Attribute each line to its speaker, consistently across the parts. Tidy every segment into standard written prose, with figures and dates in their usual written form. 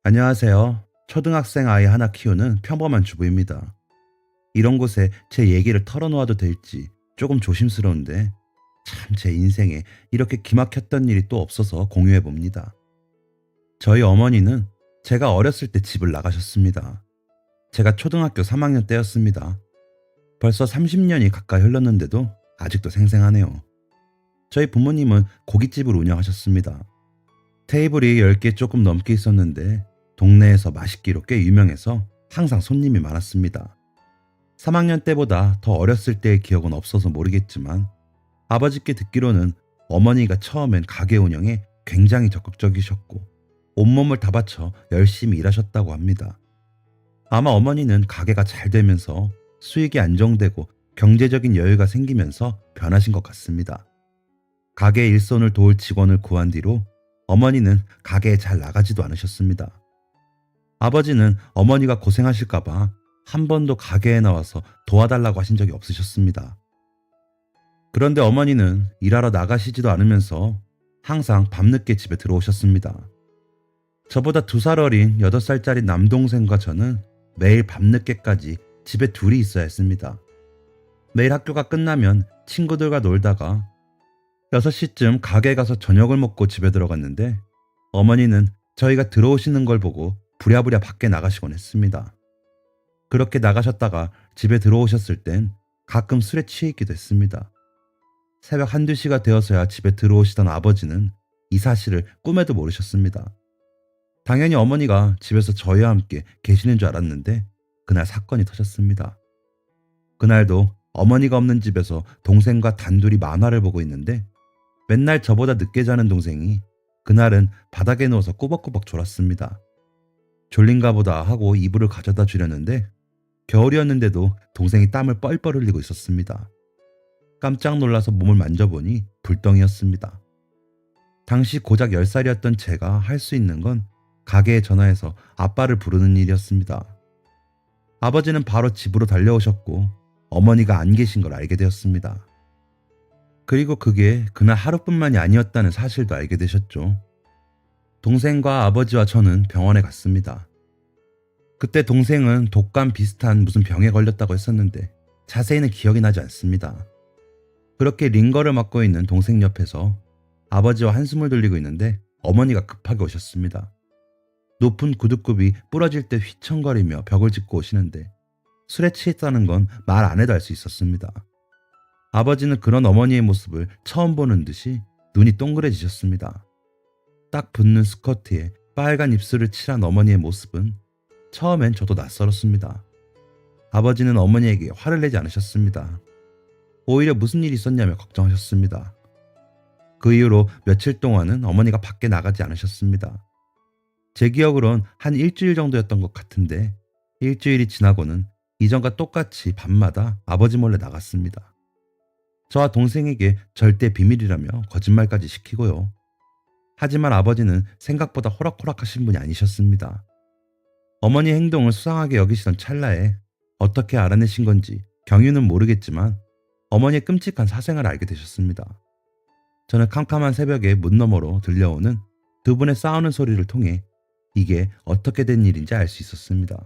Speaker 1: 안녕하세요. 초등학생 아이 하나 키우는 평범한 주부입니다. 이런 곳에 제 얘기를 털어놓아도 될지 조금 조심스러운데 참 제 인생에 이렇게 기막혔던 일이 또 없어서 공유해 봅니다. 저희 어머니는 제가 어렸을 때 집을 나가셨습니다. 제가 초등학교 3학년 때였습니다. 벌써 30년이 가까이 흘렀는데도 아직도 생생하네요. 저희 부모님은 고깃집을 운영하셨습니다. 테이블이 10개 조금 넘게 있었는데 동네에서 맛있기로 꽤 유명해서 항상 손님이 많았습니다. 3학년 때보다 더 어렸을 때의 기억은 없어서 모르겠지만 아버지께 듣기로는 어머니가 처음엔 가게 운영에 굉장히 적극적이셨고 온몸을 다 바쳐 열심히 일하셨다고 합니다. 아마 어머니는 가게가 잘 되면서 수익이 안정되고 경제적인 여유가 생기면서 변하신 것 같습니다. 가게 일손을 도울 직원을 구한 뒤로 어머니는 가게에 잘 나가지도 않으셨습니다. 아버지는 어머니가 고생하실까봐 한 번도 가게에 나와서 도와달라고 하신 적이 없으셨습니다. 그런데 어머니는 일하러 나가시지도 않으면서 항상 밤늦게 집에 들어오셨습니다. 저보다 2살 어린 8살짜리 남동생과 저는 매일 밤늦게까지 집에 둘이 있어야 했습니다. 매일 학교가 끝나면 친구들과 놀다가 6시쯤 가게에 가서 저녁을 먹고 집에 들어갔는데 어머니는 저희가 들어오시는 걸 보고 부랴부랴 밖에 나가시곤 했습니다. 그렇게 나가셨다가 집에 들어오셨을 땐 가끔 술에 취해 있기도 했습니다. 새벽 1~2시가 되어서야 집에 들어오시던 아버지는 이 사실을 꿈에도 모르셨습니다. 당연히 어머니가 집에서 저희와 함께 계시는 줄 알았는데 그날 사건이 터졌습니다. 그날도 어머니가 없는 집에서 동생과 단둘이 만화를 보고 있는데 맨날 저보다 늦게 자는 동생이 그날은 바닥에 누워서 꾸벅꾸벅 졸았습니다. 졸린가 보다 하고 이불을 가져다 주려는데 겨울이었는데도 동생이 땀을 뻘뻘 흘리고 있었습니다. 깜짝 놀라서 몸을 만져보니 불덩이였습니다. 당시 고작 10살이었던 제가 할 수 있는 건 가게에 전화해서 아빠를 부르는 일이었습니다. 아버지는 바로 집으로 달려오셨고 어머니가 안 계신 걸 알게 되었습니다. 그리고 그게 그날 하루뿐만이 아니었다는 사실도 알게 되셨죠. 동생과 아버지와 저는 병원에 갔습니다. 그때 동생은 독감 비슷한 무슨 병에 걸렸다고 했었는데 자세히는 기억이 나지 않습니다. 그렇게 링거를 맞고 있는 동생 옆에서 아버지와 한숨을 돌리고 있는데 어머니가 급하게 오셨습니다. 높은 구두굽이 부러질 때 휘청거리며 벽을 짚고 오시는데 술에 취했다는 건 말 안 해도 알 수 있었습니다. 아버지는 그런 어머니의 모습을 처음 보는 듯이 눈이 동그래지셨습니다. 딱 붙는 스커트에 빨간 입술을 칠한 어머니의 모습은 처음엔 저도 낯설었습니다. 아버지는 어머니에게 화를 내지 않으셨습니다. 오히려 무슨 일이 있었냐며 걱정하셨습니다. 그 이후로 며칠 동안은 어머니가 밖에 나가지 않으셨습니다. 제 기억으론 한 일주일 정도였던 것 같은데 일주일이 지나고는 이전과 똑같이 밤마다 아버지 몰래 나갔습니다. 저와 동생에게 절대 비밀이라며 거짓말까지 시키고요. 하지만 아버지는 생각보다 호락호락하신 분이 아니셨습니다. 어머니 행동을 수상하게 여기시던 찰나에 어떻게 알아내신 건지 경위는 모르겠지만 어머니의 끔찍한 사생활을 알게 되셨습니다. 저는 캄캄한 새벽에 문 너머로 들려오는 두 분의 싸우는 소리를 통해 이게 어떻게 된 일인지 알 수 있었습니다.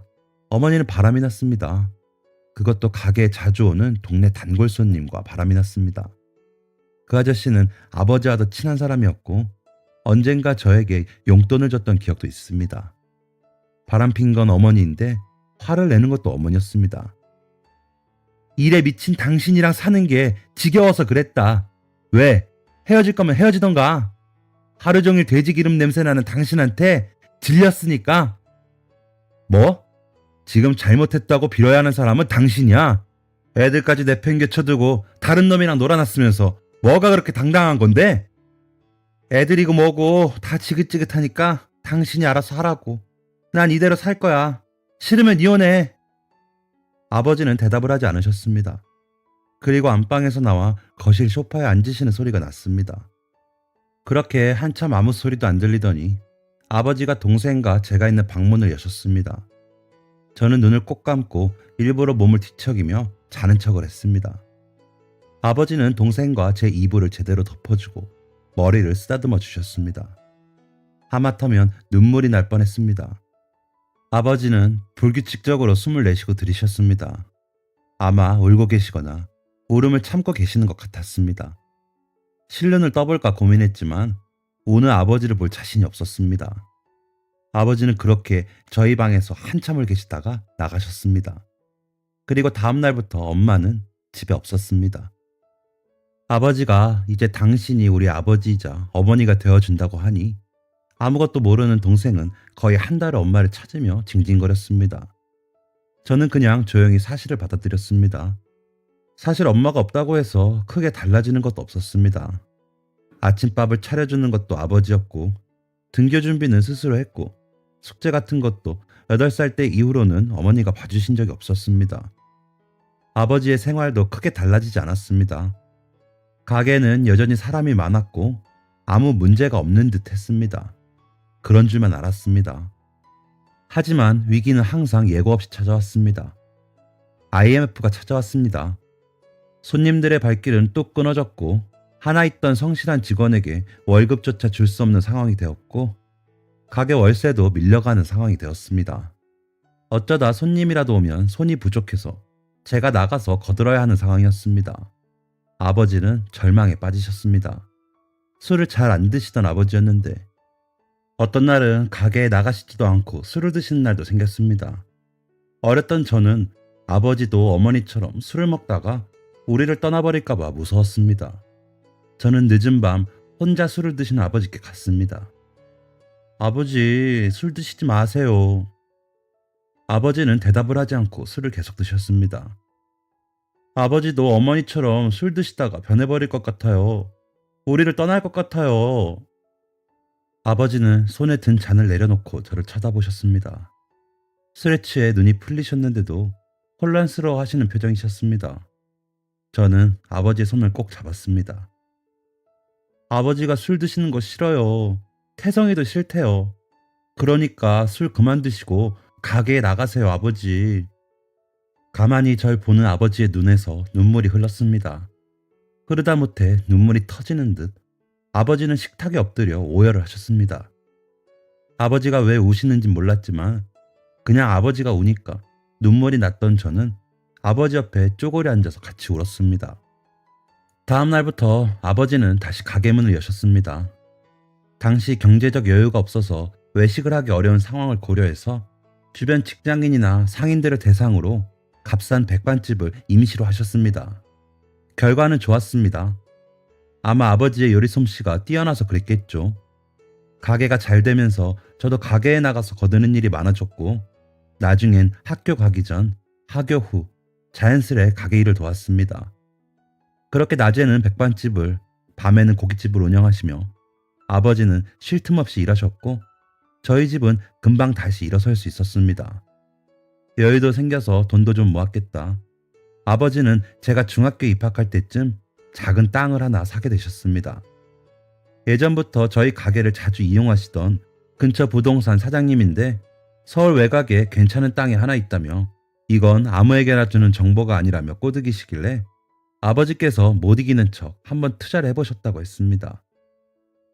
Speaker 1: 어머니는 바람이 났습니다. 그것도 가게에 자주 오는 동네 단골 손님과 바람이 났습니다. 그 아저씨는 아버지와도 친한 사람이었고 언젠가 저에게 용돈을 줬던 기억도 있습니다. 바람핀 건 어머니인데 화를 내는 것도 어머니였습니다. 일에 미친 당신이랑 사는 게 지겨워서 그랬다. 왜? 헤어질 거면 헤어지던가. 하루 종일 돼지기름 냄새 나는 당신한테 질렸으니까. 뭐? 지금 잘못했다고 빌어야 하는 사람은 당신이야. 애들까지 내팽개쳐두고 다른 놈이랑 놀아놨으면서 뭐가 그렇게 당당한 건데? 애들이고 뭐고 다 지긋지긋하니까 당신이 알아서 하라고. 난 이대로 살 거야. 싫으면 이혼해. 아버지는 대답을 하지 않으셨습니다. 그리고 안방에서 나와 거실 소파에 앉으시는 소리가 났습니다. 그렇게 한참 아무 소리도 안 들리더니 아버지가 동생과 제가 있는 방문을 여셨습니다. 저는 눈을 꼭 감고 일부러 몸을 뒤척이며 자는 척을 했습니다. 아버지는 동생과 제 이불을 제대로 덮어주고 머리를 쓰다듬어 주셨습니다. 하마터면 눈물이 날 뻔했습니다. 아버지는 불규칙적으로 숨을 내쉬고 들이셨습니다. 아마 울고 계시거나 울음을 참고 계시는 것 같았습니다. 실눈을 떠볼까 고민했지만 우는 아버지를 볼 자신이 없었습니다. 아버지는 그렇게 저희 방에서 한참을 계시다가 나가셨습니다. 그리고 다음 날부터 엄마는 집에 없었습니다. 아버지가 이제 당신이 우리 아버지이자 어머니가 되어준다고 하니 아무것도 모르는 동생은 거의 한 달을 엄마를 찾으며 징징거렸습니다. 저는 그냥 조용히 사실을 받아들였습니다. 사실 엄마가 없다고 해서 크게 달라지는 것도 없었습니다. 아침밥을 차려주는 것도 아버지였고, 등교 준비는 스스로 했고, 숙제 같은 것도 8살 때 이후로는 어머니가 봐주신 적이 없었습니다. 아버지의 생활도 크게 달라지지 않았습니다. 가게는 여전히 사람이 많았고 아무 문제가 없는 듯 했습니다. 그런 줄만 알았습니다. 하지만 위기는 항상 예고 없이 찾아왔습니다. IMF가 찾아왔습니다. 손님들의 발길은 뚝 끊어졌고 하나 있던 성실한 직원에게 월급조차 줄 수 없는 상황이 되었고 가게 월세도 밀려가는 상황이 되었습니다. 어쩌다 손님이라도 오면 손이 부족해서 제가 나가서 거들어야 하는 상황이었습니다. 아버지는 절망에 빠지셨습니다. 술을 잘 안 드시던 아버지였는데 어떤 날은 가게에 나가시지도 않고 술을 드시는 날도 생겼습니다. 어렸던 저는 아버지도 어머니처럼 술을 먹다가 우리를 떠나버릴까봐 무서웠습니다. 저는 늦은 밤 혼자 술을 드시는 아버지께 갔습니다. 아버지, 술 드시지 마세요. 아버지는 대답을 하지 않고 술을 계속 드셨습니다. 아버지도 어머니처럼 술 드시다가 변해버릴 것 같아요. 우리를 떠날 것 같아요. 아버지는 손에 든 잔을 내려놓고 저를 쳐다보셨습니다. 술에 취해 눈이 풀리셨는데도 혼란스러워 하시는 표정이셨습니다. 저는 아버지의 손을 꼭 잡았습니다. 아버지가 술 드시는 거 싫어요. 태성이도 싫대요. 그러니까 술 그만 드시고 가게에 나가세요, 아버지. 가만히 절 보는 아버지의 눈에서 눈물이 흘렀습니다. 흐르다 못해 눈물이 터지는 듯 아버지는 식탁에 엎드려 오열을 하셨습니다. 아버지가 왜 우시는지 몰랐지만 그냥 아버지가 우니까 눈물이 났던 저는 아버지 옆에 쪼그려 앉아서 같이 울었습니다. 다음 날부터 아버지는 다시 가게 문을 여셨습니다. 당시 경제적 여유가 없어서 외식을 하기 어려운 상황을 고려해서 주변 직장인이나 상인들을 대상으로 값싼 백반집을 임시로 하셨습니다. 결과는 좋았습니다. 아마 아버지의 요리 솜씨가 뛰어나서 그랬겠죠. 가게가 잘 되면서 저도 가게에 나가서 거드는 일이 많아졌고 나중엔 학교 가기 전, 하교 후 자연스레 가게 일을 도왔습니다. 그렇게 낮에는 백반집을, 밤에는 고깃집을 운영하시며 아버지는 쉴 틈 없이 일하셨고 저희 집은 금방 다시 일어설 수 있었습니다. 여유도 생겨서 돈도 좀 모았겠다. 아버지는 제가 중학교에 입학할 때쯤 작은 땅을 하나 사게 되셨습니다. 예전부터 저희 가게를 자주 이용하시던 근처 부동산 사장님인데 서울 외곽에 괜찮은 땅이 하나 있다며 이건 아무에게나 주는 정보가 아니라며 꼬드기시길래 아버지께서 못 이기는 척 한번 투자를 해보셨다고 했습니다.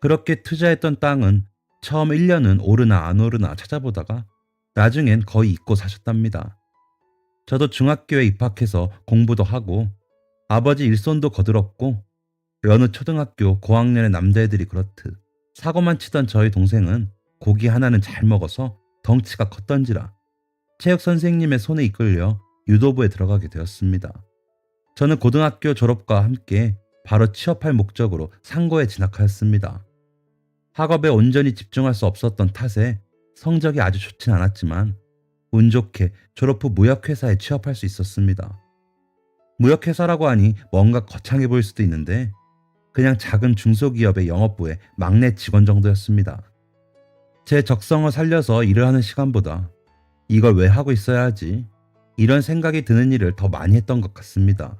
Speaker 1: 그렇게 투자했던 땅은 처음 1년은 오르나 안 오르나 찾아보다가 나중엔 거의 잊고 사셨답니다. 저도 중학교에 입학해서 공부도 하고 아버지 일손도 거들었고 여느 초등학교 고학년의 남자애들이 그렇듯 사고만 치던 저희 동생은 고기 하나는 잘 먹어서 덩치가 컸던지라 체육 선생님의 손에 이끌려 유도부에 들어가게 되었습니다. 저는 고등학교 졸업과 함께 바로 취업할 목적으로 상고에 진학하였습니다. 학업에 온전히 집중할 수 없었던 탓에 성적이 아주 좋진 않았지만 운 좋게 졸업 후 무역회사에 취업할 수 있었습니다. 무역회사라고 하니 뭔가 거창해 보일 수도 있는데 그냥 작은 중소기업의 영업부의 막내 직원 정도였습니다. 제 적성을 살려서 일을 하는 시간보다 이걸 왜 하고 있어야 하지? 이런 생각이 드는 일을 더 많이 했던 것 같습니다.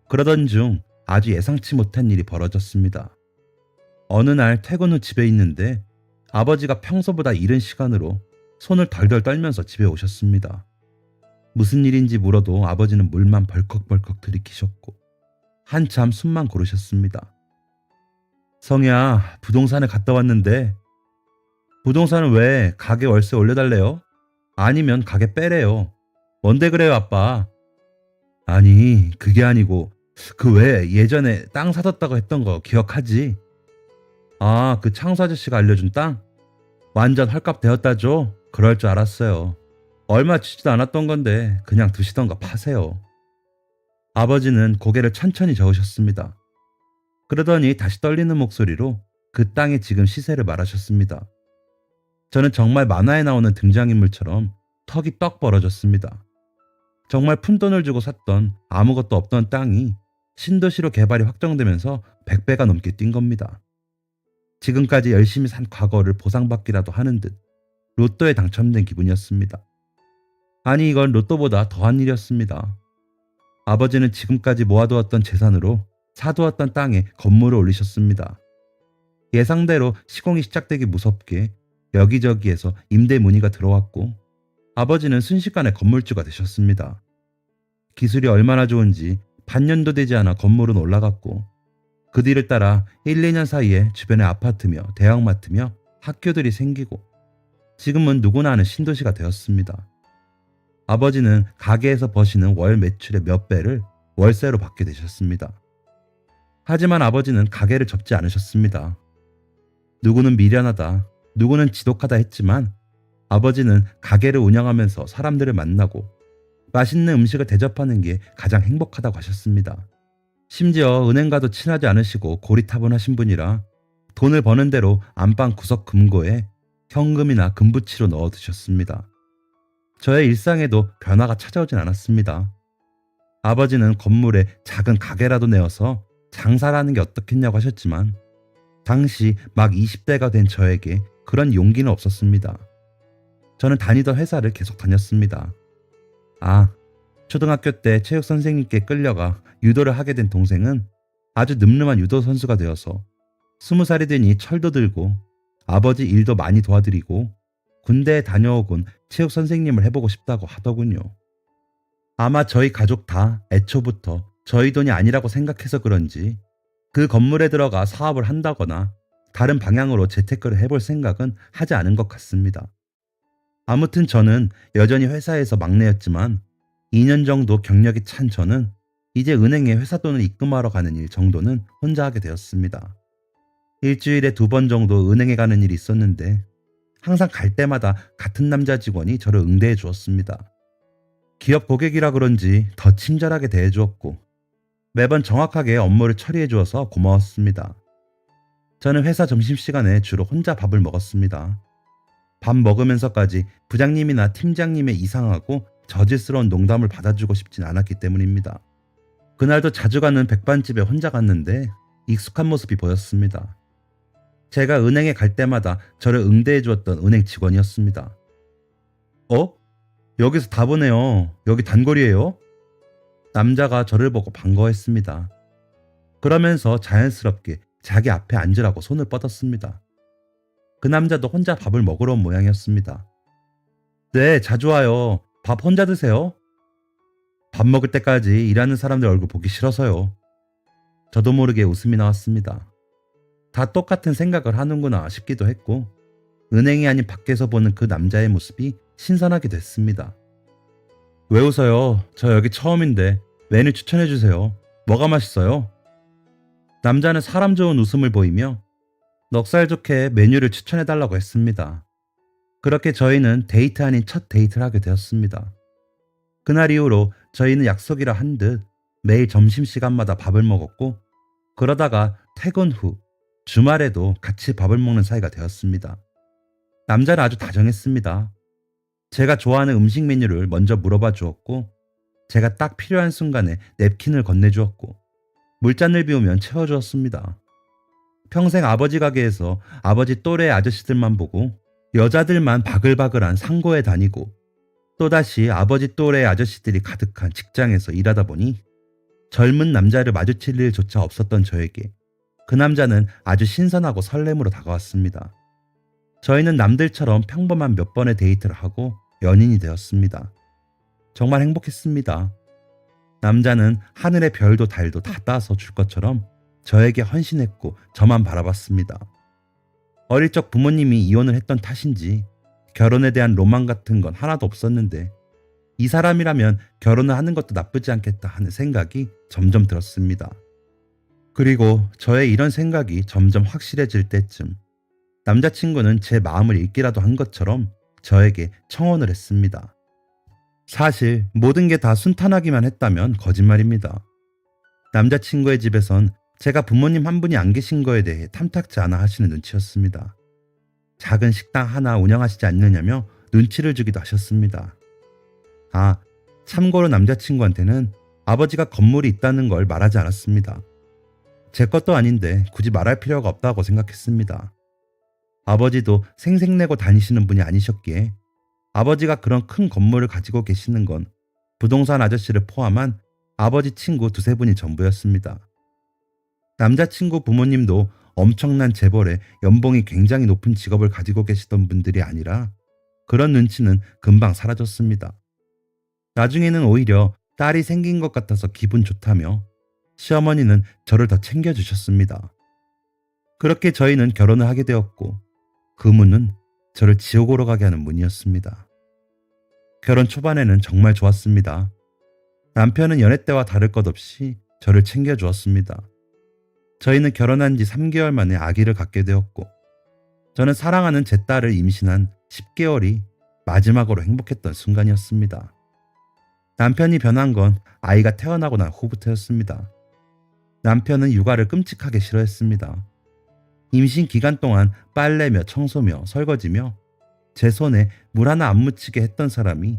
Speaker 1: 그러던 중 아주 예상치 못한 일이 벌어졌습니다. 어느 날 퇴근 후 집에 있는데 아버지가 평소보다 이른 시간으로 손을 덜덜 떨면서 집에 오셨습니다. 무슨 일인지 물어도 아버지는 물만 벌컥벌컥 들이키셨고 한참 숨만 고르셨습니다. 성희야, 부동산에 갔다 왔는데 부동산은 왜 가게 월세 올려달래요? 아니면 가게 빼래요. 뭔데 그래요, 아빠? 아니, 그게 아니고 그 왜 예전에 땅 사뒀다고 했던 거 기억하지? 아, 그 창수 아저씨가 알려준 땅? 완전 헐값 되었다죠? 그럴 줄 알았어요. 얼마 주지도 않았던 건데 그냥 두시던가 파세요. 아버지는 고개를 천천히 저으셨습니다. 그러더니 다시 떨리는 목소리로 그 땅의 지금 시세를 말하셨습니다. 저는 정말 만화에 나오는 등장인물처럼 턱이 떡 벌어졌습니다. 정말 푼돈을 주고 샀던 아무것도 없던 땅이 신도시로 개발이 확정되면서 100배가 넘게 뛴 겁니다. 지금까지 열심히 산 과거를 보상받기라도 하는 듯 로또에 당첨된 기분이었습니다. 아니, 이건 로또보다 더한 일이었습니다. 아버지는 지금까지 모아두었던 재산으로 사두었던 땅에 건물을 올리셨습니다. 예상대로 시공이 시작되기 무섭게 여기저기에서 임대 문의가 들어왔고 아버지는 순식간에 건물주가 되셨습니다. 기술이 얼마나 좋은지 반년도 되지 않아 건물은 올라갔고 그 뒤를 따라 1, 2년 사이에 주변에 아파트며 대형마트며 학교들이 생기고 지금은 누구나 아는 신도시가 되었습니다. 아버지는 가게에서 버시는 월 매출의 몇 배를 월세로 받게 되셨습니다. 하지만 아버지는 가게를 접지 않으셨습니다. 누구는 미련하다, 누구는 지독하다 했지만 아버지는 가게를 운영하면서 사람들을 만나고 맛있는 음식을 대접하는 게 가장 행복하다고 하셨습니다. 심지어 은행과도 친하지 않으시고 고리타분하신 분이라 돈을 버는 대로 안방 구석 금고에 현금이나 금부치로 넣어 두셨습니다. 저의 일상에도 변화가 찾아오진 않았습니다. 아버지는 건물에 작은 가게라도 내어서 장사를 하는 게 어떻겠냐고 하셨지만 당시 막 20대가 된 저에게 그런 용기는 없었습니다. 저는 다니던 회사를 계속 다녔습니다. 아, 초등학교 때 체육 선생님께 끌려가 유도를 하게 된 동생은 아주 늠름한 유도 선수가 되어서 20살이 되니 철도 들고 아버지 일도 많이 도와드리고 군대에 다녀오곤 체육 선생님을 해보고 싶다고 하더군요. 아마 저희 가족 다 애초부터 저희 돈이 아니라고 생각해서 그런지 그 건물에 들어가 사업을 한다거나 다른 방향으로 재테크를 해볼 생각은 하지 않은 것 같습니다. 아무튼 저는 여전히 회사에서 막내였지만 2년 정도 경력이 찬 저는 이제 은행에 회사 돈을 입금하러 가는 일 정도는 혼자 하게 되었습니다. 일주일에 2번 정도 은행에 가는 일이 있었는데 항상 갈 때마다 같은 남자 직원이 저를 응대해 주었습니다. 기업 고객이라 그런지 더 친절하게 대해 주었고 매번 정확하게 업무를 처리해 주어서 고마웠습니다. 저는 회사 점심시간에 주로 혼자 밥을 먹었습니다. 밥 먹으면서까지 부장님이나 팀장님의 이상하고 저질스러운 농담을 받아주고 싶진 않았기 때문입니다. 그날도 자주 가는 백반집에 혼자 갔는데 익숙한 모습이 보였습니다. 제가 은행에 갈 때마다 저를 응대해 주었던 은행 직원이었습니다. 어? 여기서 다 보네요. 여기 단골이에요? 남자가 저를 보고 반가워했습니다. 그러면서 자연스럽게 자기 앞에 앉으라고 손을 뻗었습니다. 그 남자도 혼자 밥을 먹으러 온 모양이었습니다. 네, 자주 와요. 밥 혼자 드세요? 밥 먹을 때까지 일하는 사람들 얼굴 보기 싫어서요. 저도 모르게 웃음이 나왔습니다. 다 똑같은 생각을 하는구나 싶기도 했고 은행이 아닌 밖에서 보는 그 남자의 모습이 신선하게 됐습니다. 왜 웃어요? 저 여기 처음인데 메뉴 추천해 주세요. 뭐가 맛있어요? 남자는 사람 좋은 웃음을 보이며 넉살 좋게 메뉴를 추천해 달라고 했습니다. 그렇게 저희는 데이트 아닌 첫 데이트를 하게 되었습니다. 그날 이후로 저희는 약속이라 한 듯 매일 점심시간마다 밥을 먹었고 그러다가 퇴근 후 주말에도 같이 밥을 먹는 사이가 되었습니다. 남자는 아주 다정했습니다. 제가 좋아하는 음식 메뉴를 먼저 물어봐 주었고 제가 딱 필요한 순간에 냅킨을 건네주었고 물잔을 비우면 채워주었습니다. 평생 아버지 가게에서 아버지 또래 아저씨들만 보고 여자들만 바글바글한 상고에 다니고 또다시 아버지 또래 아저씨들이 가득한 직장에서 일하다 보니 젊은 남자를 마주칠 일조차 없었던 저에게 그 남자는 아주 신선하고 설렘으로 다가왔습니다. 저희는 남들처럼 평범한 몇 번의 데이트를 하고 연인이 되었습니다. 정말 행복했습니다. 남자는 하늘의 별도 달도 다 따서 줄 것처럼 저에게 헌신했고 저만 바라봤습니다. 어릴 적 부모님이 이혼을 했던 탓인지 결혼에 대한 로망 같은 건 하나도 없었는데 이 사람이라면 결혼을 하는 것도 나쁘지 않겠다 하는 생각이 점점 들었습니다. 그리고 저의 이런 생각이 점점 확실해질 때쯤 남자친구는 제 마음을 읽기라도 한 것처럼 저에게 청혼을 했습니다. 사실 모든 게 다 순탄하기만 했다면 거짓말입니다. 남자친구의 집에선 제가 부모님 한 분이 안 계신 거에 대해 탐탁지 않아 하시는 눈치였습니다. 작은 식당 하나 운영하시지 않느냐며 눈치를 주기도 하셨습니다. 아, 참고로 남자친구한테는 아버지가 건물이 있다는 걸 말하지 않았습니다. 제 것도 아닌데 굳이 말할 필요가 없다고 생각했습니다. 아버지도 생색내고 다니시는 분이 아니셨기에 아버지가 그런 큰 건물을 가지고 계시는 건 부동산 아저씨를 포함한 아버지 친구 두세 분이 전부였습니다. 남자친구 부모님도 엄청난 재벌에 연봉이 굉장히 높은 직업을 가지고 계시던 분들이 아니라 그런 눈치는 금방 사라졌습니다. 나중에는 오히려 딸이 생긴 것 같아서 기분 좋다며 시어머니는 저를 더 챙겨주셨습니다. 그렇게 저희는 결혼을 하게 되었고 그 문은 저를 지옥으로 가게 하는 문이었습니다. 결혼 초반에는 정말 좋았습니다. 남편은 연애 때와 다를 것 없이 저를 챙겨주었습니다. 저희는 결혼한 지 3개월 만에 아기를 갖게 되었고 저는 사랑하는 제 딸을 임신한 10개월이 마지막으로 행복했던 순간이었습니다. 남편이 변한 건 아이가 태어나고 난 후부터였습니다. 남편은 육아를 끔찍하게 싫어했습니다. 임신 기간 동안 빨래며 청소며 설거지며 제 손에 물 하나 안 묻히게 했던 사람이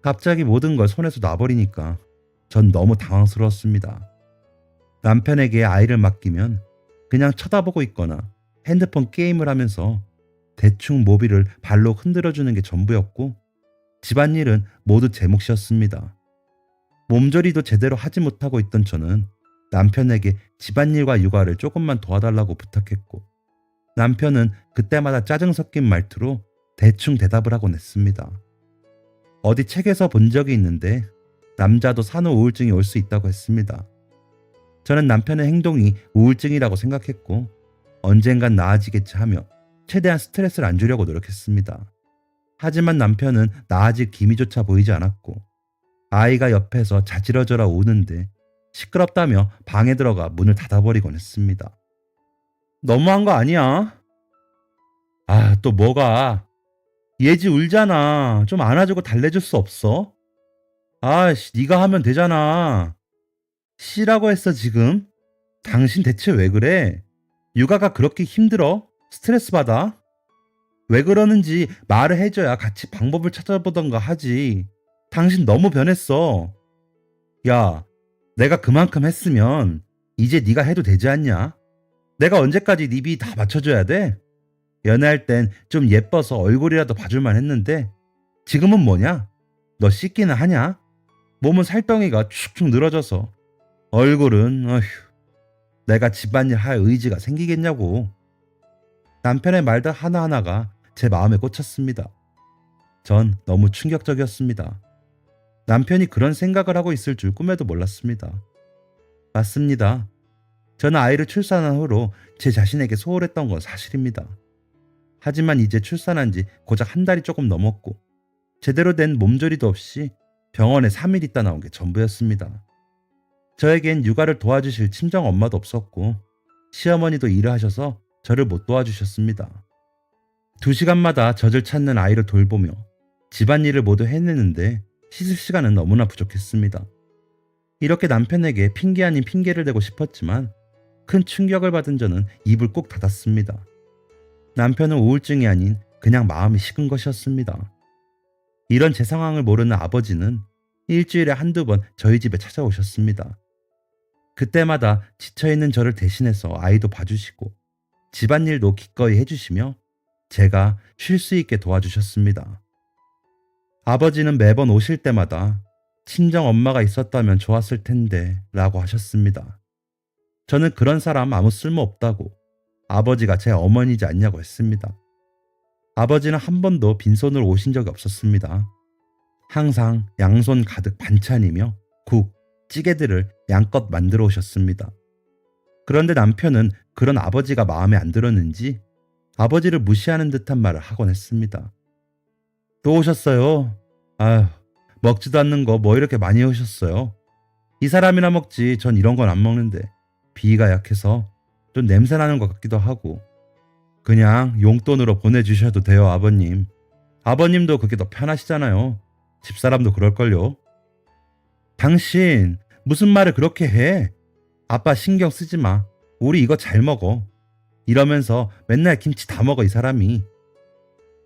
Speaker 1: 갑자기 모든 걸 손에서 놔버리니까 전 너무 당황스러웠습니다. 남편에게 아이를 맡기면 그냥 쳐다보고 있거나 핸드폰 게임을 하면서 대충 모비를 발로 흔들어주는 게 전부였고 집안일은 모두 제 몫이었습니다. 몸조리도 제대로 하지 못하고 있던 저는 남편에게 집안일과 육아를 조금만 도와달라고 부탁했고 남편은 그때마다 짜증 섞인 말투로 대충 대답을 하곤 했습니다. 어디 책에서 본 적이 있는데 남자도 산후 우울증이 올 수 있다고 했습니다. 저는 남편의 행동이 우울증이라고 생각했고 언젠간 나아지겠지 하며 최대한 스트레스를 안 주려고 노력했습니다. 하지만 남편은 나아질 기미조차 보이지 않았고 아이가 옆에서 자지러져라 우는데 시끄럽다며 방에 들어가 문을 닫아버리곤 했습니다. 너무한 거 아니야? 아, 또 뭐가? 예지 울잖아. 좀 안아주고 달래줄 수 없어? 아이씨, 네가 하면 되잖아. 쉬라고 했어 지금? 당신 대체 왜 그래? 육아가 그렇게 힘들어? 스트레스 받아? 왜 그러는지 말을 해줘야 같이 방법을 찾아보던가 하지. 당신 너무 변했어. 야, 내가 그만큼 했으면 이제 네가 해도 되지 않냐? 내가 언제까지 네 비 다 맞춰줘야 돼? 연애할 땐 좀 예뻐서 얼굴이라도 봐줄만 했는데 지금은 뭐냐? 너 씻기는 하냐? 몸은 살덩이가 축축 늘어져서 얼굴은 어휴, 내가 집안일 할 의지가 생기겠냐고. 남편의 말들 하나하나가 제 마음에 꽂혔습니다. 전 너무 충격적이었습니다. 남편이 그런 생각을 하고 있을 줄 꿈에도 몰랐습니다. 맞습니다. 저는 아이를 출산한 후로 제 자신에게 소홀했던 건 사실입니다. 하지만 이제 출산한 지 고작 한 달이 조금 넘었고 제대로 된 몸조리도 없이 병원에 3일 있다 나온 게 전부였습니다. 저에겐 육아를 도와주실 친정 엄마도 없었고 시어머니도 일을 하셔서 저를 못 도와주셨습니다. 2시간마다 젖을 찾는 아이를 돌보며 집안일을 모두 해내는데 씻을 시간은 너무나 부족했습니다. 이렇게 남편에게 핑계 아닌 핑계를 대고 싶었지만 큰 충격을 받은 저는 입을 꼭 닫았습니다. 남편은 우울증이 아닌 그냥 마음이 식은 것이었습니다. 이런 제 상황을 모르는 아버지는 일주일에 한두 번 저희 집에 찾아오셨습니다. 그때마다 지쳐있는 저를 대신해서 아이도 봐주시고 집안일도 기꺼이 해주시며 제가 쉴 수 있게 도와주셨습니다. 아버지는 매번 오실 때마다 친정 엄마가 있었다면 좋았을 텐데 라고 하셨습니다. 저는 그런 사람 아무 쓸모 없다고 아버지가 제 어머니지 않냐고 했습니다. 아버지는 한 번도 빈손으로 오신 적이 없었습니다. 항상 양손 가득 반찬이며 국, 찌개들을 양껏 만들어 오셨습니다. 그런데 남편은 그런 아버지가 마음에 안 들었는지 아버지를 무시하는 듯한 말을 하곤 했습니다. 또 오셨어요. 아휴, 먹지도 않는 거 뭐 이렇게 많이 오셨어요. 이 사람이나 먹지 전 이런 건 안 먹는데 비위가 약해서 좀 냄새 나는 것 같기도 하고 그냥 용돈으로 보내주셔도 돼요 아버님. 아버님도 그게 더 편하시잖아요. 집사람도 그럴걸요. 당신 무슨 말을 그렇게 해? 아빠 신경 쓰지 마. 우리 이거 잘 먹어. 이러면서 맨날 김치 다 먹어 이 사람이.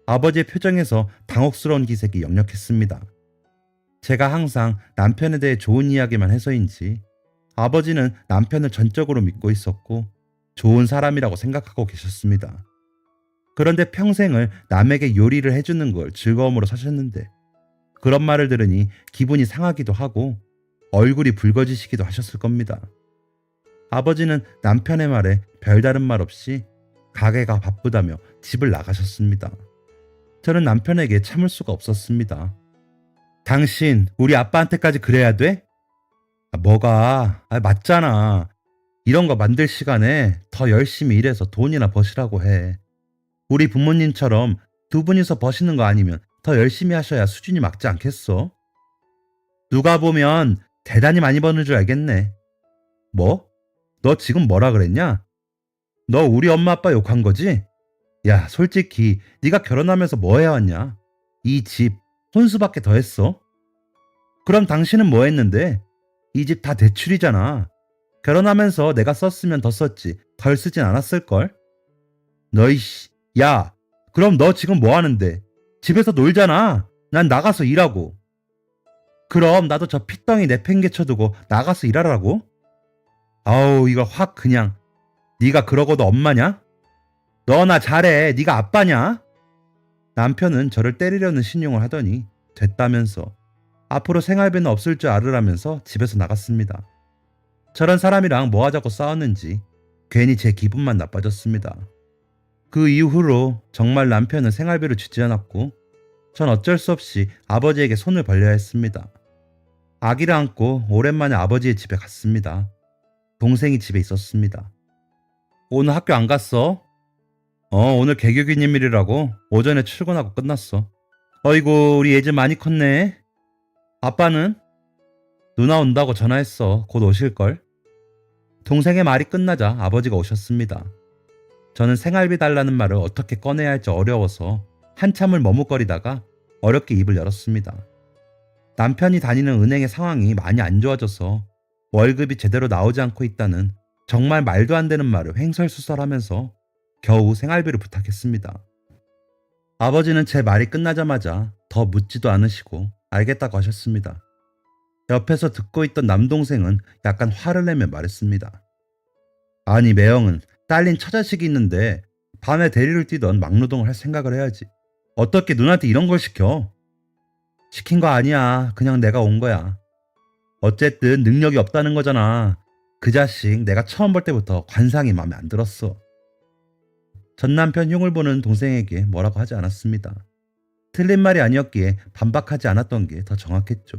Speaker 1: 아버지의 표정에서 당혹스러운 기색이 역력했습니다. 제가 항상 남편에 대해 좋은 이야기만 해서인지 아버지는 남편을 전적으로 믿고 있었고 좋은 사람이라고 생각하고 계셨습니다. 그런데 평생을 남에게 요리를 해주는 걸 즐거움으로 사셨는데 그런 말을 들으니 기분이 상하기도 하고 얼굴이 붉어지시기도 하셨을 겁니다. 아버지는 남편의 말에 별다른 말 없이 가게가 바쁘다며 집을 나가셨습니다. 저는 남편에게 참을 수가 없었습니다. 당신 우리 아빠한테까지 그래야 돼? 뭐가? 맞잖아. 이런 거 만들 시간에 더 열심히 일해서 돈이나 버시라고 해. 우리 부모님처럼 두 분이서 버시는 거 아니면 더 열심히 하셔야 수준이 맞지 않겠어? 누가 보면 대단히 많이 버는 줄 알겠네. 뭐? 너 지금 뭐라 그랬냐? 너 우리 엄마 아빠 욕한 거지? 야, 솔직히 네가 결혼하면서 뭐 해왔냐? 이 집 혼수밖에 더 했어? 그럼 당신은 뭐 했는데? 이 집 다 대출이잖아. 결혼하면서 내가 썼으면 더 썼지 덜 쓰진 않았을걸? 너희 씨, 야, 그럼 너 지금 뭐 하는데? 집에서 놀잖아. 난 나가서 일하고. 그럼 나도 저 핏덩이 내팽개쳐두고 나가서 일하라고? 아우 이걸 확 그냥. 네가 그러고도 엄마냐? 너나 잘해. 네가 아빠냐? 남편은 저를 때리려는 신용을 하더니 됐다면서 앞으로 생활비는 없을 줄 알으라면서 집에서 나갔습니다. 저런 사람이랑 뭐 하자고 싸웠는지 괜히 제 기분만 나빠졌습니다. 그 이후로 정말 남편은 생활비를 주지 않았고 전 어쩔 수 없이 아버지에게 손을 벌려야 했습니다. 아기를 안고 오랜만에 아버지의 집에 갔습니다. 동생이 집에 있었습니다. 오늘 학교 안 갔어? 오늘 개교기념일이라고 오전에 출근하고 끝났어. 어이구 우리 애들 많이 컸네. 아빠는? 누나 온다고 전화했어. 곧 오실걸? 동생의 말이 끝나자 아버지가 오셨습니다. 저는 생활비 달라는 말을 어떻게 꺼내야 할지 어려워서 한참을 머뭇거리다가 어렵게 입을 열었습니다. 남편이 다니는 은행의 상황이 많이 안 좋아져서 월급이 제대로 나오지 않고 있다는 정말 말도 안 되는 말을 횡설수설하면서 겨우 생활비를 부탁했습니다. 아버지는 제 말이 끝나자마자 더 묻지도 않으시고 알겠다고 하셨습니다. 옆에서 듣고 있던 남동생은 약간 화를 내며 말했습니다. 아니 매형은 딸린 처자식이 있는데 밤에 대리를 뛰던 막노동을 할 생각을 해야지. 어떻게 누나한테 이런 걸 시켜? 시킨 거 아니야. 그냥 내가 온 거야. 어쨌든 능력이 없다는 거잖아. 그 자식 내가 처음 볼 때부터 관상이 마음에 안 들었어. 전 남편 흉을 보는 동생에게 뭐라고 하지 않았습니다. 틀린 말이 아니었기에 반박하지 않았던 게 더 정확했죠.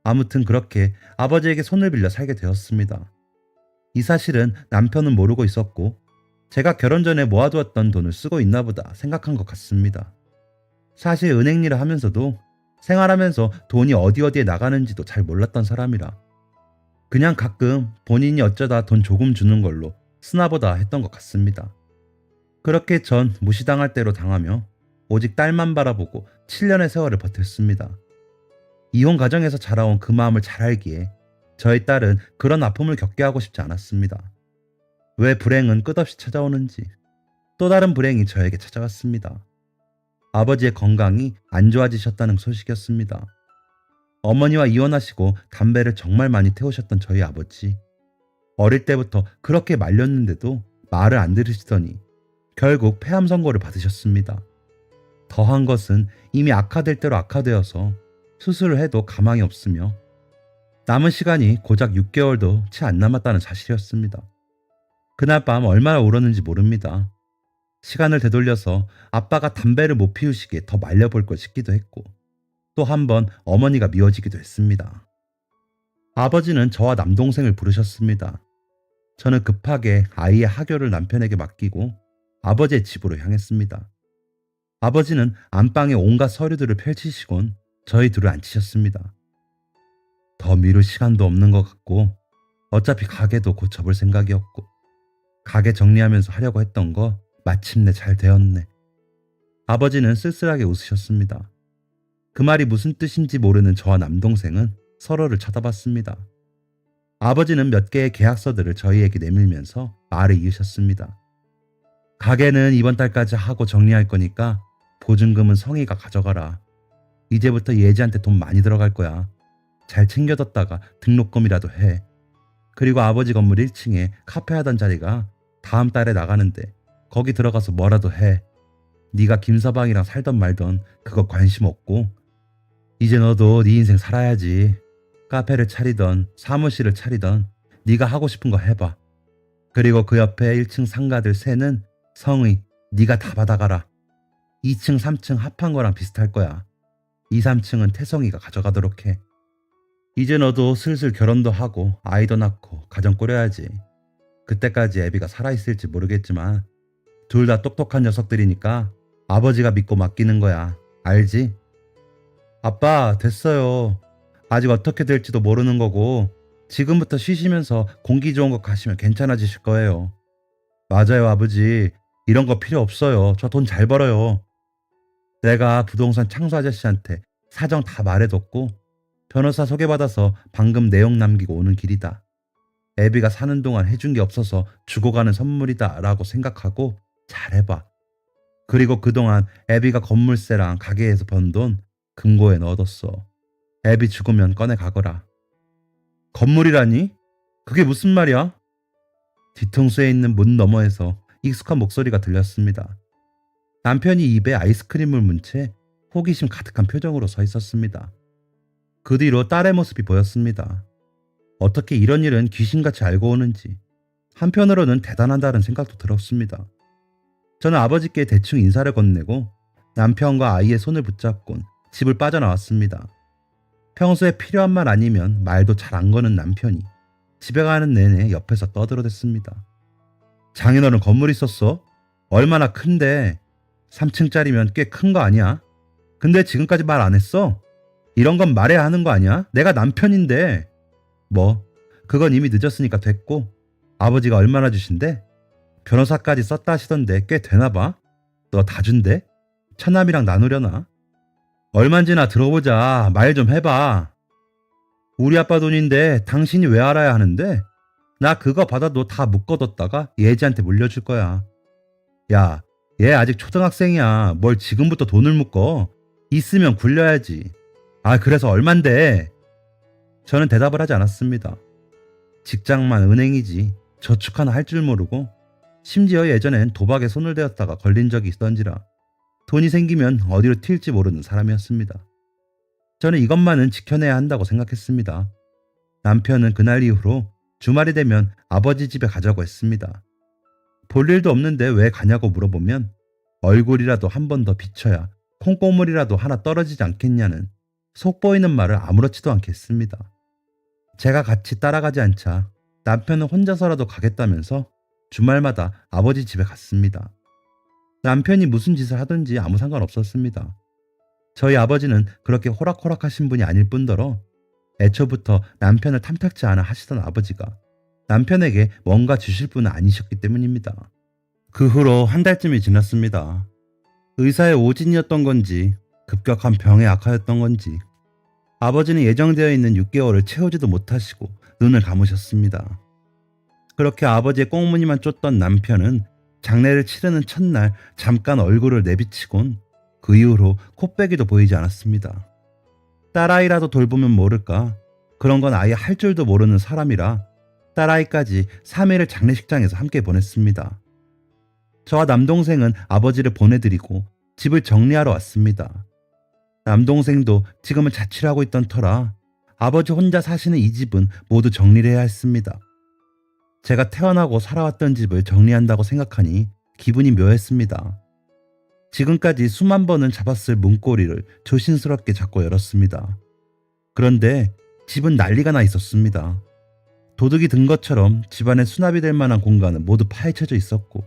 Speaker 1: 아무튼 그렇게 아버지에게 손을 빌려 살게 되었습니다. 이 사실은 남편은 모르고 있었고 제가 결혼 전에 모아두었던 돈을 쓰고 있나 보다 생각한 것 같습니다. 사실 은행 일을 하면서도 생활하면서 돈이 어디에 나가는지도 잘 몰랐던 사람이라 그냥 가끔 본인이 어쩌다 돈 조금 주는 걸로 쓰나보다 했던 것 같습니다. 그렇게 전 무시당할 대로 당하며 오직 딸만 바라보고 7년의 세월을 버텼습니다. 이혼 가정에서 자라온 그 마음을 잘 알기에 저희 딸은 그런 아픔을 겪게 하고 싶지 않았습니다. 왜 불행은 끝없이 찾아오는지 또 다른 불행이 저에게 찾아왔습니다. 아버지의 건강이 안 좋아지셨다는 소식이었습니다. 어머니와 이혼하시고 담배를 정말 많이 태우셨던 저희 아버지. 어릴 때부터 그렇게 말렸는데도 말을 안 들으시더니 결국 폐암 선고를 받으셨습니다. 더한 것은 이미 악화될 대로 악화되어서 수술을 해도 가망이 없으며 남은 시간이 고작 6개월도 채 안 남았다는 사실이었습니다. 그날 밤 얼마나 울었는지 모릅니다. 시간을 되돌려서 아빠가 담배를 못 피우시게 더 말려볼 걸 싶기도 했고 또 한 번 어머니가 미워지기도 했습니다. 아버지는 저와 남동생을 부르셨습니다. 저는 급하게 아이의 학교를 남편에게 맡기고 아버지의 집으로 향했습니다. 아버지는 안방에 온갖 서류들을 펼치시곤 저희 둘을 앉히셨습니다. 더 미룰 시간도 없는 것 같고 어차피 가게도 곧 접을 생각이었고 가게 정리하면서 하려고 했던 거 마침내 잘 되었네. 아버지는 쓸쓸하게 웃으셨습니다. 그 말이 무슨 뜻인지 모르는 저와 남동생은 서로를 쳐다봤습니다. 아버지는 몇 개의 계약서들을 저희에게 내밀면서 말을 이으셨습니다. 가게는 이번 달까지 하고 정리할 거니까 보증금은 성희가 가져가라. 이제부터 예지한테 돈 많이 들어갈 거야. 잘 챙겨뒀다가 등록금이라도 해. 그리고 아버지 건물 1층에 카페 하던 자리가 다음 달에 나가는데 거기 들어가서 뭐라도 해. 네가 김서방이랑 살던 말던 그거 관심 없고 이제 너도 네 인생 살아야지. 카페를 차리던 사무실을 차리던 네가 하고 싶은 거 해봐. 그리고 그 옆에 1층 상가들 세는 성의 네가 다 받아가라. 2층 3층 합한 거랑 비슷할 거야. 2, 3층은 태성이가 가져가도록 해. 이제 너도 슬슬 결혼도 하고 아이도 낳고 가정 꾸려야지. 그때까지 애비가 살아있을지 모르겠지만 둘 다 똑똑한 녀석들이니까 아버지가 믿고 맡기는 거야. 알지? 아빠, 됐어요. 아직 어떻게 될지도 모르는 거고 지금부터 쉬시면서 공기 좋은 곳 가시면 괜찮아지실 거예요. 맞아요, 아버지. 이런 거 필요 없어요. 저 돈 잘 벌어요. 내가 부동산 창수 아저씨한테 사정 다 말해뒀고 변호사 소개받아서 방금 내용 남기고 오는 길이다. 애비가 사는 동안 해준 게 없어서 주고 가는 선물이다 라고 생각하고 잘해봐. 그리고 그동안 애비가 건물세랑 가게에서 번 돈 금고에 넣어뒀어. 애비 죽으면 꺼내 가거라. 건물이라니? 그게 무슨 말이야? 뒤통수에 있는 문 너머에서 익숙한 목소리가 들렸습니다. 남편이 입에 아이스크림을 문 채 호기심 가득한 표정으로 서 있었습니다. 그 뒤로 딸의 모습이 보였습니다. 어떻게 이런 일은 귀신같이 알고 오는지 한편으로는 대단하다는 생각도 들었습니다. 저는 아버지께 대충 인사를 건네고 남편과 아이의 손을 붙잡곤 집을 빠져나왔습니다. 평소에 필요한 말 아니면 말도 잘 안 거는 남편이 집에 가는 내내 옆에서 떠들어댔습니다. 장인어른 건물 있었어? 얼마나 큰데? 3층짜리면 꽤 큰 거 아니야? 근데 지금까지 말 안 했어? 이런 건 말해야 하는 거 아니야? 내가 남편인데. 뭐 그건 이미 늦었으니까 됐고 아버지가 얼마나 주신대? 변호사까지 썼다 하시던데 꽤 되나 봐? 너 다 준대? 처남이랑 나누려나? 얼만지나 들어보자. 말 좀 해봐. 우리 아빠 돈인데 당신이 왜 알아야 하는데? 나 그거 받아도 다 묶어뒀다가 예지한테 물려줄 거야. 야, 얘 아직 초등학생이야. 뭘 지금부터 돈을 묶어? 있으면 굴려야지. 아, 그래서 얼만데? 저는 대답을 하지 않았습니다. 직장만 은행이지 저축 하나 할 줄 모르고 심지어 예전엔 도박에 손을 대었다가 걸린 적이 있던지라 돈이 생기면 어디로 튈지 모르는 사람이었습니다. 저는 이것만은 지켜내야 한다고 생각했습니다. 남편은 그날 이후로 주말이 되면 아버지 집에 가자고 했습니다. 볼 일도 없는데 왜 가냐고 물어보면 얼굴이라도 한 번 더 비춰야 콩고물이라도 하나 떨어지지 않겠냐는 속 보이는 말을 아무렇지도 않게 했습니다. 제가 같이 따라가지 않자 남편은 혼자서라도 가겠다면서 주말마다 아버지 집에 갔습니다. 남편이 무슨 짓을 하든지 아무 상관없었습니다. 저희 아버지는 그렇게 호락호락하신 분이 아닐 뿐더러 애초부터 남편을 탐탁지 않아 하시던 아버지가 남편에게 뭔가 주실 분은 아니셨기 때문입니다. 그 후로 한 달쯤이 지났습니다. 의사의 오진이었던 건지 급격한 병에 악하였던 건지 아버지는 예정되어 있는 6개월을 채우지도 못하시고 눈을 감으셨습니다. 그렇게 아버지의 꽁무니만 쫓던 남편은 장례를 치르는 첫날 잠깐 얼굴을 내비치곤 그 이후로 코빼기도 보이지 않았습니다. 딸아이라도 돌보면 모를까 그런 건 아예 할 줄도 모르는 사람이라 딸아이까지 3일을 장례식장에서 함께 보냈습니다. 저와 남동생은 아버지를 보내드리고 집을 정리하러 왔습니다. 남동생도 지금은 자취를 하고 있던 터라 아버지 혼자 사시는 이 집은 모두 정리를 해야 했습니다. 제가 태어나고 살아왔던 집을 정리한다고 생각하니 기분이 묘했습니다. 지금까지 수만 번은 잡았을 문고리를 조심스럽게 잡고 열었습니다. 그런데 집은 난리가 나 있었습니다. 도둑이 든 것처럼 집안에 수납이 될 만한 공간은 모두 파헤쳐져 있었고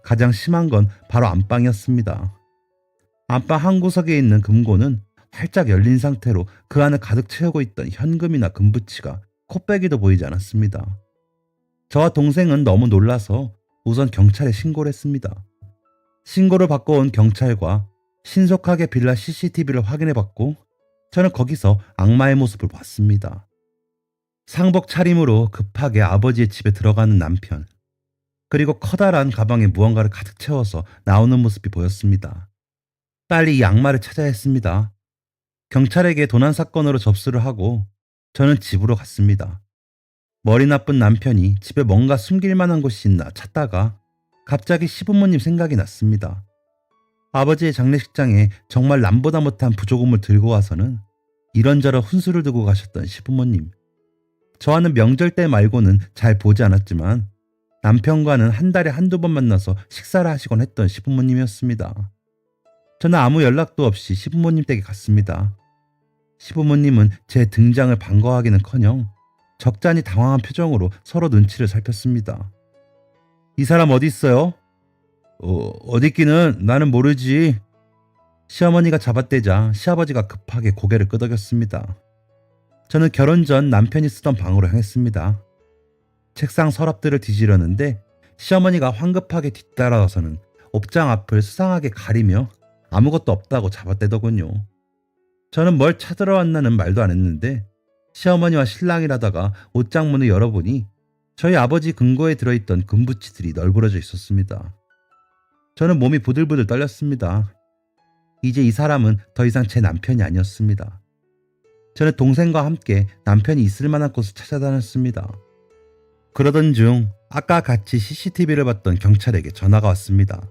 Speaker 1: 가장 심한 건 바로 안방이었습니다. 안방 한 구석에 있는 금고는 활짝 열린 상태로 그 안을 가득 채우고 있던 현금이나 금부치가 코빼기도 보이지 않았습니다. 저와 동생은 너무 놀라서 우선 경찰에 신고를 했습니다. 신고를 받고 온 경찰과 신속하게 빌라 CCTV를 확인해봤고 저는 거기서 악마의 모습을 봤습니다. 상복 차림으로 급하게 아버지의 집에 들어가는 남편, 그리고 커다란 가방에 무언가를 가득 채워서 나오는 모습이 보였습니다. 빨리 이 악마를 찾아야 했습니다. 경찰에게 도난 사건으로 접수를 하고 저는 집으로 갔습니다. 머리 나쁜 남편이 집에 뭔가 숨길 만한 곳이 있나 찾다가 갑자기 시부모님 생각이 났습니다. 아버지의 장례식장에 정말 남보다 못한 부조금을 들고 와서는 이런저런 훈수를 두고 가셨던 시부모님. 저와는 명절 때 말고는 잘 보지 않았지만 남편과는 한 달에 한두 번 만나서 식사를 하시곤 했던 시부모님이었습니다. 저는 아무 연락도 없이 시부모님 댁에 갔습니다. 시부모님은 제 등장을 반가워하기는커녕 적잖이 당황한 표정으로 서로 눈치를 살폈습니다. 이 사람 어디 있어요? 어디 있기는 나는 모르지. 시어머니가 잡아떼자 시아버지가 급하게 고개를 끄덕였습니다. 저는 결혼 전 남편이 쓰던 방으로 향했습니다. 책상 서랍들을 뒤지려는데 시어머니가 황급하게 뒤따라와서는 옥장 앞을 수상하게 가리며 아무것도 없다고 잡아떼더군요. 저는 뭘 찾으러 왔나는 말도 안 했는데 시어머니와 신랑이라다가 옷장 문을 열어보니 저희 아버지 금고에 들어있던 금부치들이 널브러져 있었습니다. 저는 몸이 부들부들 떨렸습니다. 이제 이 사람은 더 이상 제 남편이 아니었습니다. 저는 동생과 함께 남편이 있을 만한 곳을 찾아다녔습니다. 그러던 중 아까 같이 CCTV를 봤던 경찰에게 전화가 왔습니다.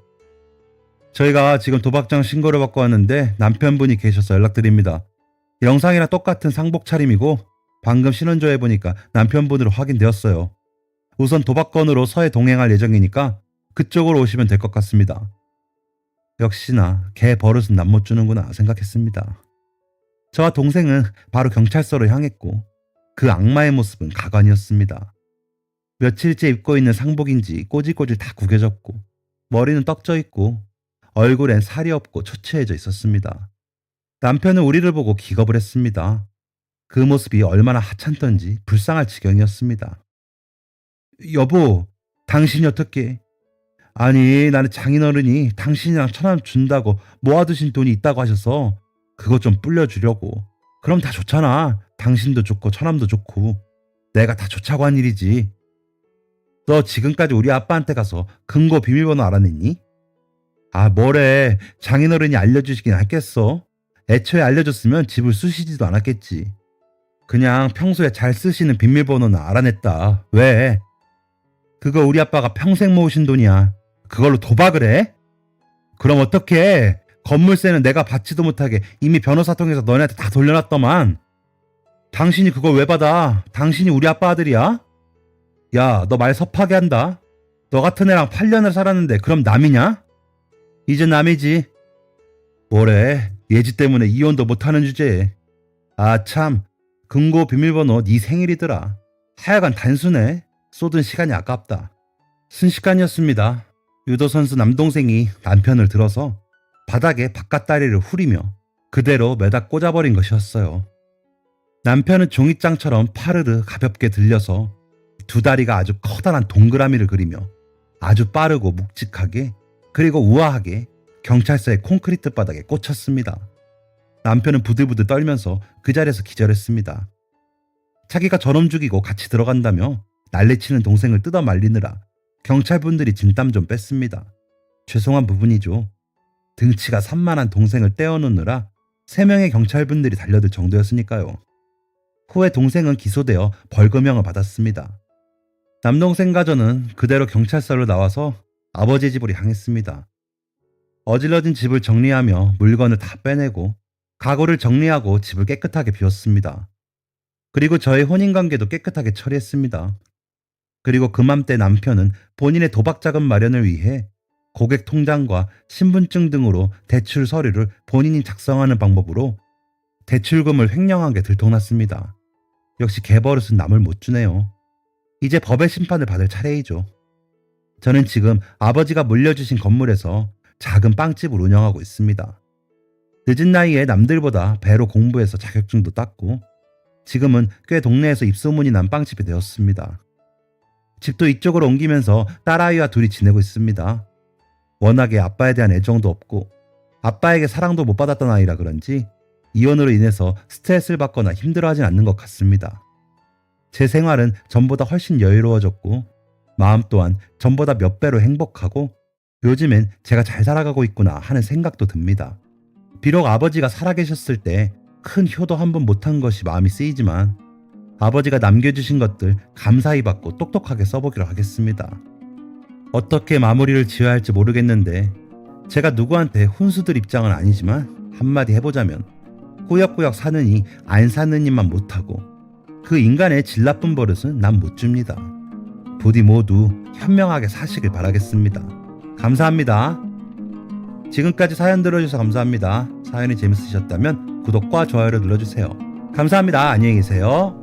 Speaker 1: 저희가 지금 도박장 신고를 받고 왔는데 남편분이 계셔서 연락드립니다. 영상이랑 똑같은 상복 차림이고 방금 신원조회 보니까 남편분으로 확인되었어요. 우선 도박건으로 서해 동행할 예정이니까 그쪽으로 오시면 될 것 같습니다. 역시나 개 버릇은 남 못 주는구나 생각했습니다. 저와 동생은 바로 경찰서로 향했고 그 악마의 모습은 가관이었습니다. 며칠째 입고 있는 상복인지 꼬질꼬질 다 구겨졌고 머리는 떡져 있고 얼굴엔 살이 없고 초췌해져 있었습니다. 남편은 우리를 보고 기겁을 했습니다. 그 모습이 얼마나 하찮던지 불쌍할 지경이었습니다. 여보, 당신이 어떻게... 아니, 나는 장인어른이 당신이랑 1,000원 준다고 모아두신 돈이 있다고 하셔서 그거 좀 불려주려고. 그럼 다 좋잖아. 당신도 좋고 1,000원도 좋고. 내가 다 좋자고 한 일이지. 너 지금까지 우리 아빠한테 가서 금고 비밀번호 알아냈니? 아, 뭐래. 장인어른이 알려주시긴 했겠어. 애초에 알려줬으면 집을 쑤시지도 않았겠지. 그냥 평소에 잘 쓰시는 비밀번호는 알아냈다. 왜? 그거 우리 아빠가 평생 모으신 돈이야. 그걸로 도박을 해? 그럼 어떡해? 건물세는 내가 받지도 못하게 이미 변호사 통해서 너네한테 다 돌려놨더만. 당신이 그걸 왜 받아? 당신이 우리 아빠 아들이야? 야, 너 말 섭하게 한다. 너 같은 애랑 8년을 살았는데 그럼 남이냐? 이제 남이지. 뭐래? 예지 때문에 이혼도 못하는 주제에. 아 참, 금고 비밀번호 네 생일이더라. 하여간 단순해. 쏟은 시간이 아깝다. 순식간이었습니다. 유도 선수 남동생이 남편을 들어서 바닥에 바깥다리를 후리며 그대로 매다 꽂아버린 것이었어요. 남편은 종이장처럼 파르르 가볍게 들려서 두 다리가 아주 커다란 동그라미를 그리며 아주 빠르고 묵직하게 그리고 우아하게 경찰서의 콘크리트 바닥에 꽂혔습니다. 남편은 부들부들 떨면서 그 자리에서 기절했습니다. 자기가 저놈 죽이고 같이 들어간다며 난리치는 동생을 뜯어 말리느라 경찰분들이 진땀 좀 뺐습니다. 죄송한 부분이죠. 등치가 산만한 동생을 떼어놓느라 3명의 경찰분들이 달려들 정도였으니까요. 후에 동생은 기소되어 벌금형을 받았습니다. 남동생과 저는 그대로 경찰서로 나와서 아버지 집으로 향했습니다. 어질러진 집을 정리하며 물건을 다 빼내고 가구를 정리하고 집을 깨끗하게 비웠습니다. 그리고 저의 혼인관계도 깨끗하게 처리했습니다. 그리고 그맘때 남편은 본인의 도박자금 마련을 위해 고객 통장과 신분증 등으로 대출 서류를 본인이 작성하는 방법으로 대출금을 횡령하게 들통났습니다. 역시 개버릇은 남을 못 주네요. 이제 법의 심판을 받을 차례이죠. 저는 지금 아버지가 물려주신 건물에서 작은 빵집을 운영하고 있습니다. 늦은 나이에 남들보다 배로 공부해서 자격증도 땄고 지금은 꽤 동네에서 입소문이 난 빵집이 되었습니다. 집도 이쪽으로 옮기면서 딸아이와 둘이 지내고 있습니다. 워낙에 아빠에 대한 애정도 없고 아빠에게 사랑도 못 받았던 아이라 그런지 이혼으로 인해서 스트레스를 받거나 힘들어하진 않는 것 같습니다. 제 생활은 전보다 훨씬 여유로워졌고 마음 또한 전보다 몇 배로 행복하고 요즘엔 제가 잘 살아가고 있구나 하는 생각도 듭니다. 비록 아버지가 살아계셨을 때 큰 효도 한 번 못한 것이 마음이 쓰이지만 아버지가 남겨주신 것들 감사히 받고 똑똑하게 써보기로 하겠습니다. 어떻게 마무리를 지어야 할지 모르겠는데 제가 누구한테 훈수들 입장은 아니지만 한마디 해보자면 꾸역꾸역 사느니 안 사느니만 못하고 그 인간의 질 나쁜 버릇은 난 못 줍니다. 부디 모두 현명하게 사시길 바라겠습니다. 감사합니다. 지금까지 사연 들어주셔서 감사합니다. 사연이 재밌으셨다면 구독과 좋아요를 눌러주세요. 감사합니다. 안녕히 계세요.